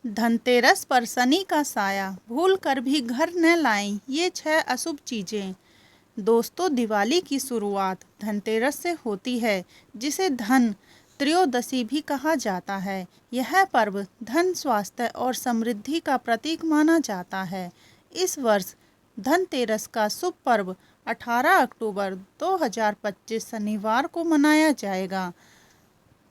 धनतेरस पर शनि का साया भूल कर भी घर न लाएं, ये 6 अशुभ चीजें। दोस्तों, दिवाली की शुरुआत धनतेरस से होती है, जिसे धन त्रयोदशी भी कहा जाता है। यह पर्व धन, स्वास्थ्य और समृद्धि का प्रतीक माना जाता है। इस वर्ष धनतेरस का शुभ पर्व 18 अक्टूबर 2025 शनिवार को मनाया जाएगा।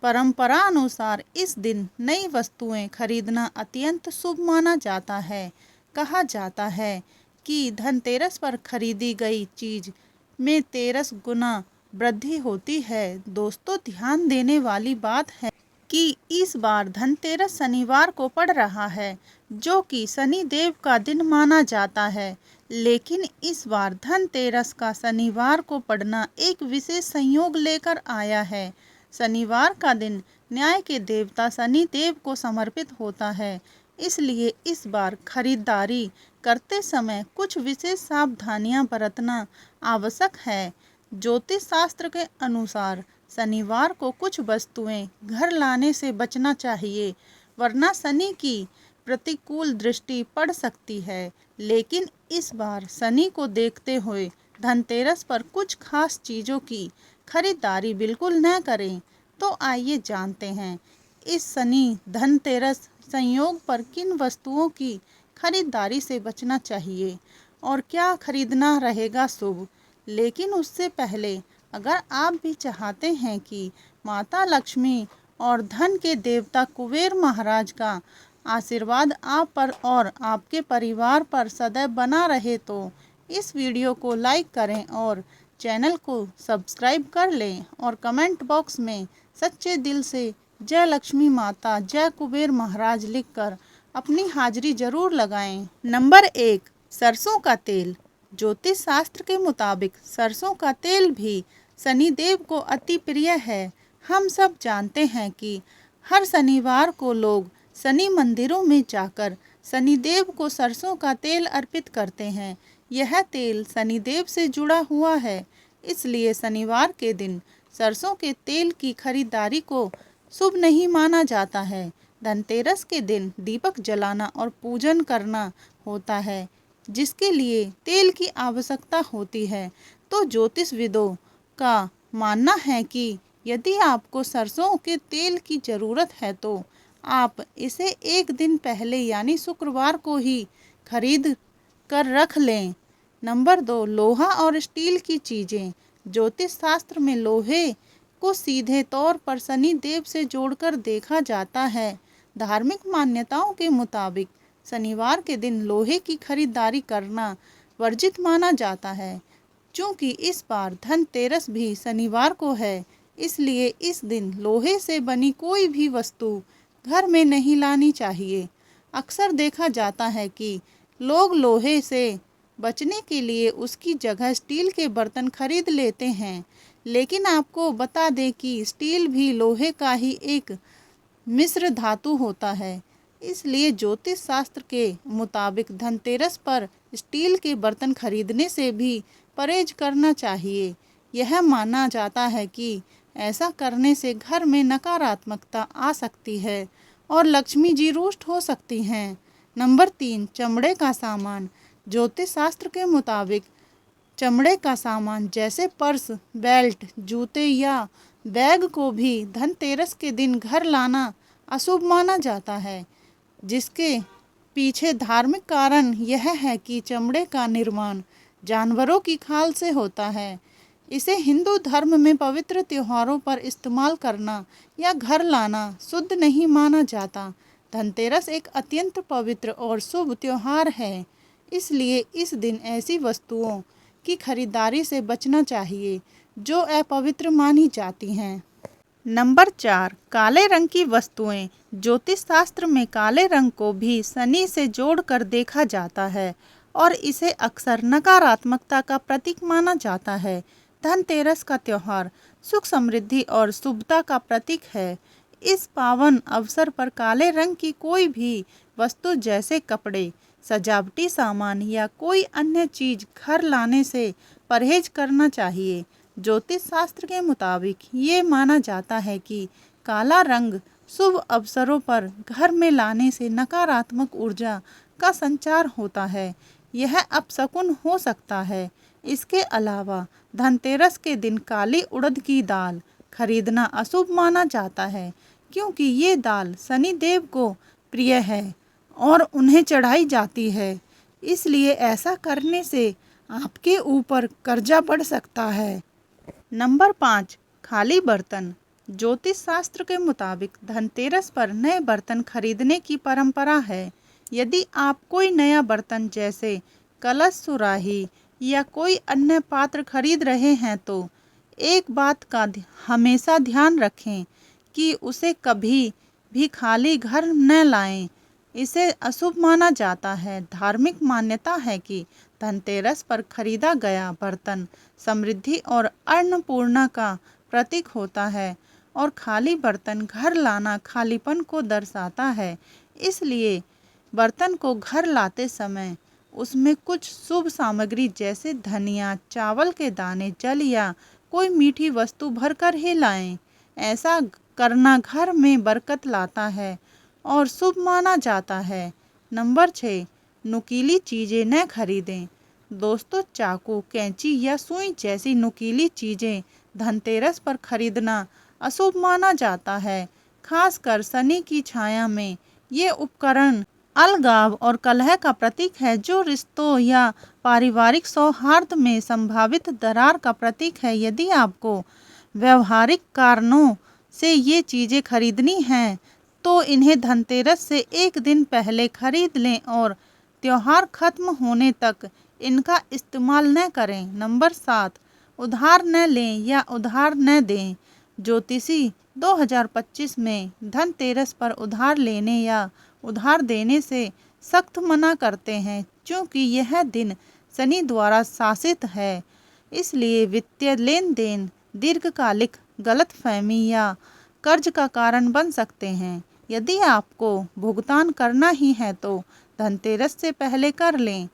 परंपरा अनुसार इस दिन नई वस्तुएं खरीदना अत्यंत शुभ माना जाता है। कहा जाता है कि धनतेरस पर खरीदी गई चीज में 13 गुना वृद्धि होती है। दोस्तों, ध्यान देने वाली बात है कि इस बार धनतेरस शनिवार को पड़ रहा है, जो कि शनि देव का दिन माना जाता है। लेकिन इस बार धनतेरस का शनिवार को पड़ना एक विशेष संयोग लेकर आया है। शनिवार का दिन न्याय के देवता शनि देव को समर्पित होता है, इसलिए इस बार खरीदारी करते समय कुछ विशेष सावधानियां बरतना आवश्यक है। ज्योतिष शास्त्र के अनुसार शनिवार को कुछ वस्तुएं घर लाने से बचना चाहिए, वरना शनि की प्रतिकूल दृष्टि पड़ सकती है। लेकिन इस बार शनि को देखते हुए धनतेरस पर कुछ खास चीज़ों की खरीदारी बिल्कुल न करें। तो आइए जानते हैं इस शनि धनतेरस संयोग पर किन वस्तुओं की खरीदारी से बचना चाहिए और क्या खरीदना रहेगा शुभ। लेकिन उससे पहले, अगर आप भी चाहते हैं कि माता लक्ष्मी और धन के देवता कुबेर महाराज का आशीर्वाद आप पर और आपके परिवार पर सदैव बना रहे, तो इस वीडियो को लाइक करें और चैनल को सब्सक्राइब कर लें और कमेंट बॉक्स में सच्चे दिल से जय लक्ष्मी माता, जय कुबेर महाराज लिखकर अपनी हाजिरी जरूर लगाएं। नंबर 1, सरसों का तेल। ज्योतिष शास्त्र के मुताबिक सरसों का तेल भी शनि देव को अति प्रिय है। हम सब जानते हैं कि हर शनिवार को लोग शनि मंदिरों में जाकर शनिदेव को सरसों का तेल अर्पित करते हैं। यह तेल शनिदेव से जुड़ा हुआ है, इसलिए शनिवार के दिन सरसों के तेल की खरीदारी को शुभ नहीं माना जाता है। धनतेरस के दिन दीपक जलाना और पूजन करना होता है, जिसके लिए तेल की आवश्यकता होती है। तो ज्योतिषविदों का मानना है कि यदि आपको सरसों के तेल की ज़रूरत है तो आप इसे एक दिन पहले यानी शुक्रवार को ही खरीद कर रख लें। नंबर 2, लोहा और स्टील की चीज़ें। ज्योतिष शास्त्र में लोहे को सीधे तौर पर शनि देव से जोड़कर देखा जाता है। धार्मिक मान्यताओं के मुताबिक शनिवार के दिन लोहे की खरीदारी करना वर्जित माना जाता है। चूँकि इस बार धनतेरस भी शनिवार को है, इसलिए इस दिन लोहे से बनी कोई भी वस्तु घर में नहीं लानी चाहिए। अक्सर देखा जाता है कि लोग लोहे से बचने के लिए उसकी जगह स्टील के बर्तन खरीद लेते हैं। लेकिन आपको बता दें कि स्टील भी लोहे का ही एक मिश्र धातु होता है, इसलिए ज्योतिष शास्त्र के मुताबिक धनतेरस पर स्टील के बर्तन खरीदने से भी परहेज करना चाहिए। यह माना जाता है कि ऐसा करने से घर में नकारात्मकता आ सकती है और लक्ष्मी जी रुष्ट हो सकती हैं। नंबर 3, चमड़े का सामान। ज्योतिष शास्त्र के मुताबिक चमड़े का सामान जैसे पर्स, बेल्ट, जूते या बैग को भी धनतेरस के दिन घर लाना अशुभ माना जाता है, जिसके पीछे धार्मिक कारण यह है कि चमड़े का निर्माण जानवरों की खाल से होता है। इसे हिंदू धर्म में पवित्र त्योहारों पर इस्तेमाल करना या घर लाना शुद्ध नहीं माना जाता। धनतेरस एक अत्यंत पवित्र और शुभ त्योहार है, इसलिए इस दिन ऐसी वस्तुओं की खरीदारी से बचना चाहिए जो अपवित्र मानी जाती हैं। नंबर 4, काले रंग की वस्तुएं। ज्योतिष शास्त्र में काले रंग को भी शनि से जोड़कर देखा जाता है और इसे अक्सर नकारात्मकता का प्रतीक माना जाता है। धनतेरस का त्यौहार सुख, समृद्धि और शुभता का प्रतीक है। इस पावन अवसर पर काले रंग की कोई भी वस्तु जैसे कपड़े, सजावटी सामान या कोई अन्य चीज घर लाने से परहेज करना चाहिए। ज्योतिष शास्त्र के मुताबिक ये माना जाता है कि काला रंग शुभ अवसरों पर घर में लाने से नकारात्मक ऊर्जा का संचार होता है। यह अपशकुन हो सकता है। इसके अलावा धनतेरस के दिन काली उड़द की दाल खरीदना अशुभ माना जाता है, क्योंकि ये दाल शनि देव को प्रिय है और उन्हें चढ़ाई जाती है। इसलिए ऐसा करने से आपके ऊपर कर्जा बढ़ सकता है। नंबर 5, खाली बर्तन। ज्योतिष शास्त्र के मुताबिक धनतेरस पर नए बर्तन खरीदने की परंपरा है। यदि आप कोई नया बर्तन जैसे कलश, सुराही या कोई अन्य पात्र खरीद रहे हैं तो एक बात का हमेशा ध्यान रखें कि उसे कभी भी खाली घर न लाएं। इसे अशुभ माना जाता है। धार्मिक मान्यता है कि धनतेरस पर खरीदा गया बर्तन समृद्धि और अन्नपूर्णा का प्रतीक होता है और खाली बर्तन घर लाना खालीपन को दर्शाता है। इसलिए बर्तन को घर लाते समय उसमें कुछ शुभ सामग्री जैसे धनिया, चावल के दाने, जल या कोई मीठी वस्तु भरकर ही लाएं। ऐसा करना घर में बरकत लाता है और शुभ माना जाता है। नंबर 6, नुकीली चीज़ें न खरीदें। दोस्तों, चाकू, कैंची या सुई जैसी नुकीली चीज़ें धनतेरस पर खरीदना अशुभ माना जाता है। खासकर शनि की छाया में ये उपकरण अलगाव और कलह का प्रतीक है, जो रिश्तों या पारिवारिक सौहार्द में संभावित दरार का प्रतीक है। यदि आपको व्यवहारिक कारणों से ये चीज़ें खरीदनी हैं तो इन्हें धनतेरस से एक दिन पहले खरीद लें और त्योहार खत्म होने तक इनका इस्तेमाल न करें। नंबर 7, उधार न लें या उधार न दें। ज्योतिषी 2025 में धनतेरस पर उधार लेने या उधार देने से सख्त मना करते हैं, क्योंकि यह दिन शनि द्वारा शासित है। इसलिए वित्तीय लेन देन दीर्घकालिक गलतफहमी या कर्ज का कारण बन सकते हैं। यदि आपको भुगतान करना ही है तो धनतेरस से पहले कर लें।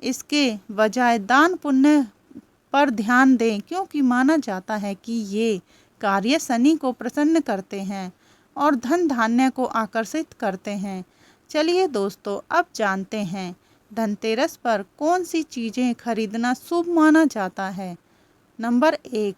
इसके बजाय दान पुण्य पर ध्यान दें, क्योंकि माना जाता है कि ये कार्य शनि को प्रसन्न करते हैं और धन धान्य को आकर्षित करते हैं। चलिए दोस्तों, अब जानते हैं धनतेरस पर कौन सी चीज़ें खरीदना शुभ माना जाता है। नंबर 1,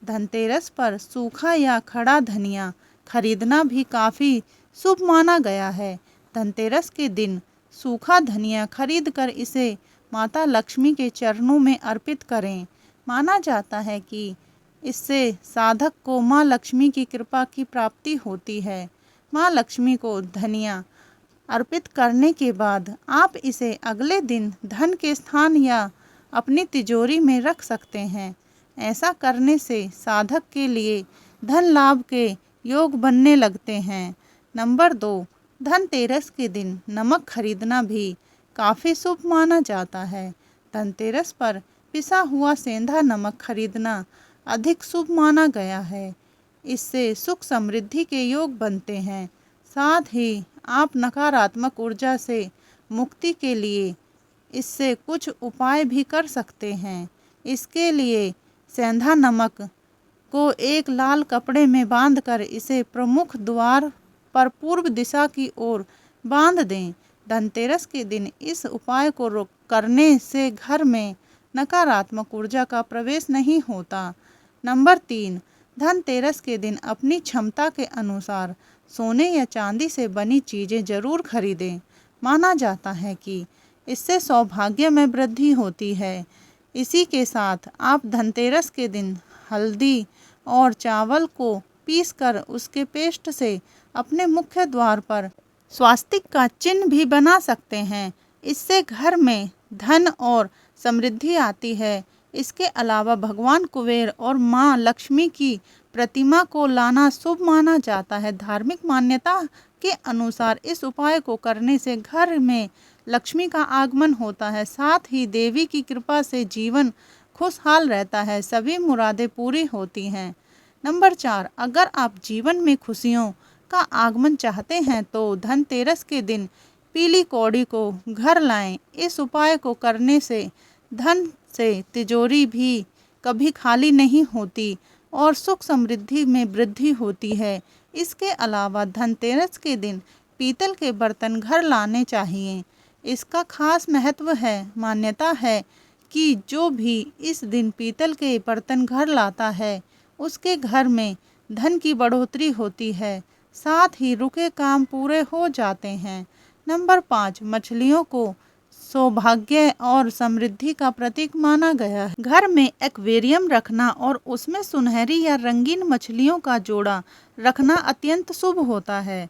धनतेरस पर सूखा या खड़ा धनिया खरीदना भी काफ़ी शुभ माना गया है। धनतेरस के दिन सूखा धनिया खरीदकर इसे माता लक्ष्मी के चरणों में अर्पित करें। माना जाता है कि इससे साधक को माँ लक्ष्मी की कृपा की प्राप्ति होती है। माँ लक्ष्मी को धनिया अर्पित करने के बाद आप इसे अगले दिन धन के स्थान या अपनी तिजोरी में रख सकते हैं। ऐसा करने से साधक के लिए धन लाभ के योग बनने लगते हैं। नंबर 2, धनतेरस के दिन नमक खरीदना भी काफ़ी शुभ माना जाता है। धनतेरस पर पिसा हुआ सेंधा नमक खरीदना अधिक शुभ माना गया है। इससे सुख समृद्धि के योग बनते हैं। साथ ही आप नकारात्मक ऊर्जा से मुक्ति के लिए इससे कुछ उपाय भी कर सकते हैं। इसके लिए सेंधा नमक को एक लाल कपड़े में बांधकर इसे प्रमुख द्वार पर पूर्व दिशा की ओर बांध दें। धनतेरस के दिन इस उपाय को करने से घर में नकारात्मक ऊर्जा का प्रवेश नहीं होता। नंबर 3, धनतेरस के दिन अपनी क्षमता के अनुसार सोने या चांदी से बनी चीज़ें जरूर खरीदें। माना जाता है कि इससे सौभाग्य में वृद्धि होती है। इसी के साथ आप धनतेरस के दिन हल्दी और चावल को पीसकर उसके पेस्ट से अपने मुख्य द्वार पर स्वास्तिक का चिन्ह भी बना सकते हैं। इससे घर में धन और समृद्धि आती है। इसके अलावा भगवान कुबेर और माँ लक्ष्मी की प्रतिमा को लाना शुभ माना जाता है। धार्मिक मान्यता के अनुसार इस उपाय को करने से घर में लक्ष्मी का आगमन होता है। साथ ही देवी की कृपा से जीवन खुशहाल रहता है, सभी मुरादें पूरी होती हैं। नंबर 4, अगर आप जीवन में खुशियों का आगमन चाहते हैं तो धनतेरस के दिन पीली कौड़ी को घर लाएं। इस उपाय को करने से धन से तिजोरी भी कभी खाली नहीं होती और सुख समृद्धि में वृद्धि होती है। इसके अलावा धनतेरस के दिन पीतल के बर्तन घर लाने चाहिए। इसका खास महत्व है। मान्यता है कि जो भी इस दिन पीतल के बर्तन घर लाता है उसके घर में धन की बढ़ोतरी होती है, साथ ही रुके काम पूरे हो जाते हैं। नंबर 5, मछलियों को सौभाग्य और समृद्धि का प्रतीक माना गया है। घर में एक्वेरियम रखना और उसमें सुनहरी या रंगीन मछलियों का जोड़ा रखना अत्यंत शुभ होता है।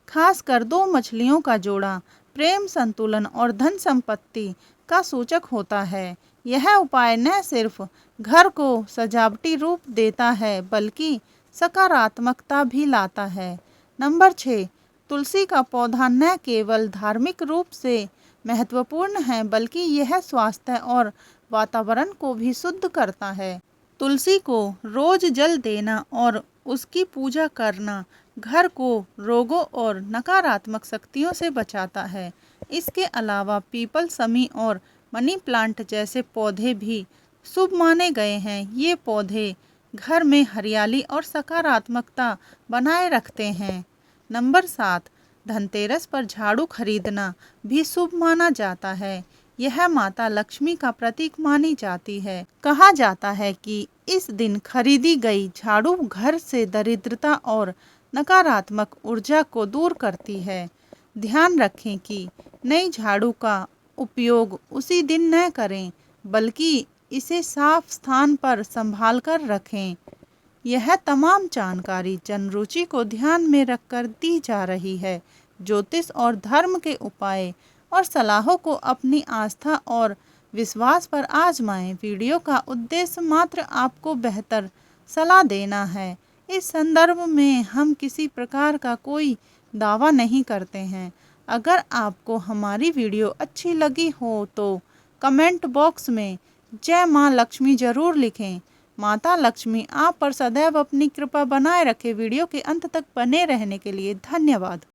खासकर 2 मछलियों का जोड़ा प्रेम, संतुलन और धन संपत्ति का सूचक होता है। यह उपाय न सिर्फ घर को सजावटी रूप देता है बल्कि सकारात्मकता भी लाता है। नंबर 6, तुलसी का पौधा न केवल धार्मिक रूप से महत्वपूर्ण है बल्कि यह स्वास्थ्य और वातावरण को भी शुद्ध करता है। तुलसी को रोज जल देना और उसकी पूजा करना घर को रोगों और नकारात्मक शक्तियों से बचाता है। इसके अलावा पीपल, समी और मनी प्लांट जैसे पौधे भी शुभ माने गए हैं। ये पौधे घर में हरियाली और सकारात्मकता बनाए रखते हैं। नंबर 7, धनतेरस पर झाड़ू खरीदना भी शुभ माना जाता है। यह माता लक्ष्मी का प्रतीक मानी जाती है। कहा जाता है कि इस दिन खरीदी गई झाड़ू घर से दरिद्रता और नकारात्मक ऊर्जा को दूर करती है। ध्यान रखें कि नई झाड़ू का उपयोग उसी दिन न करें बल्कि इसे साफ स्थान पर संभाल कर रखें। यह तमाम जानकारी जनरुचि को ध्यान में रखकर दी जा रही है। ज्योतिष और धर्म के उपाय और सलाहों को अपनी आस्था और विश्वास पर आजमाएं। वीडियो का उद्देश्य मात्र आपको बेहतर सलाह देना है। इस संदर्भ में हम किसी प्रकार का कोई दावा नहीं करते हैं। अगर आपको हमारी वीडियो अच्छी लगी हो तो कमेंट बॉक्स में जय माँ लक्ष्मी जरूर लिखें। माता लक्ष्मी आप पर सदैव अपनी कृपा बनाए रखे। वीडियो के अंत तक बने रहने के लिए धन्यवाद।